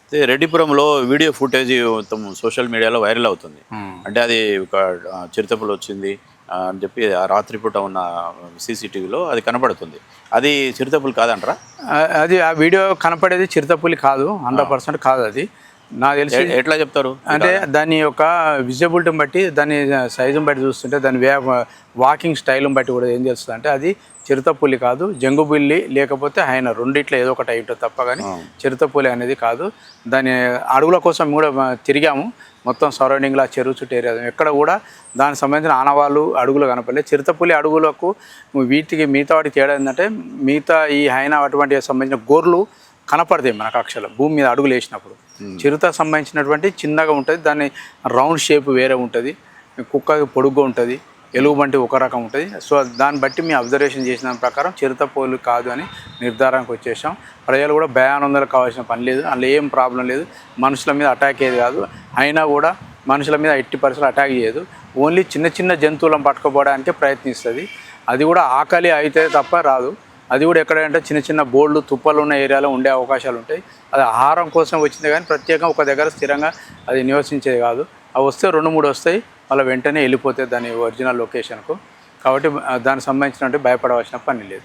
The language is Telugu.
అయితే రెడ్డిపురంలో వీడియో ఫుటేజ్ మొత్తం సోషల్ మీడియాలో వైరల్ అవుతుంది. అంటే అది ఒక చిరుతపులి వచ్చింది అని చెప్పి ఆ రాత్రిపూట ఉన్న సీసీటీవీలో అది కనపడుతుంది. అది చిరుతపులి కాదంటారా? అది ఆ వీడియో కనపడేది చిరుతపులి కాదు, 100% కాదు అది. నాకు తెలిసి ఎట్లా చెప్తారు? అంటే దాని యొక్క విజిబిలిటీని బట్టి, దాని సైజుని బట్టి చూస్తుంటే, దాని వాకింగ్ స్టైల్ని బట్టి కూడా ఏం చేస్తుంది అంటే అది చిరుతపులి కాదు, జంగుబిల్లి లేకపోతే ఆయన రెండిట్లో ఏదో ఒకటి అయ్యింటుంది తప్ప కానీ చిరుతపులి అనేది కాదు. దాని అడుగుల కోసం కూడా తిరిగాము మొత్తం సరౌండింగ్లో, చెరువు చుట్టూ ఏరియా ఎక్కడ కూడా దానికి సంబంధించిన ఆనవాళ్ళు అడుగులు కనపడలేదు. చిరుతపులి అడుగులకు వీటికి మిగతా వాటికి తేడా ఏంటంటే, మిగతా ఈ హైనా అటువంటి సంబంధించిన గోర్లు కనపడతాయి మనకు అక్షరాలు భూమి మీద అడుగులు వేసినప్పుడు. చిరుత సంబంధించినటువంటి చిన్నగా ఉంటుంది, దాని రౌండ్ షేప్ వేరే ఉంటుంది, కుక్క పొడుగ్గా ఉంటుంది, ఎలుగుబంటి ఒక రకం ఉంటుంది. సో దాన్ని బట్టి మేము అబ్జర్వేషన్ చేసిన ప్రకారం చిరుతపులి కాదు అని నిర్ధారణకు వచ్చేసాం. ప్రజలు కూడా భయానందాలు కావాల్సిన పని లేదు, అందులో ఏం ప్రాబ్లం లేదు. మనుషుల మీద అటాక్ అయ్యేది కాదు, అయినా కూడా మనుషుల మీద ఎట్టి పరిస్థితులు అటాక్ చేయదు. ఓన్లీ చిన్న చిన్న జంతువులను పట్టుకోపోవడానికే ప్రయత్నిస్తుంది. అది కూడా ఆకలి అయితే తప్ప రాదు. అది కూడా ఎక్కడంటే చిన్న చిన్న బోర్డులు తుప్పలు ఉన్న ఏరియాలో ఉండే అవకాశాలు ఉంటాయి. అది ఆహారం కోసం వచ్చింది కానీ ప్రత్యేకంగా ఒక దగ్గర స్థిరంగా అది నివసించేది కాదు. అవి వస్తే 2-3 వస్తాయి, మళ్ళీ వెంటనే వెళ్ళిపోతాయి దాని ఒరిజినల్ లొకేషన్కు. కాబట్టి దానికి సంబంధించినట్టు భయపడవలసిన పని లేదు.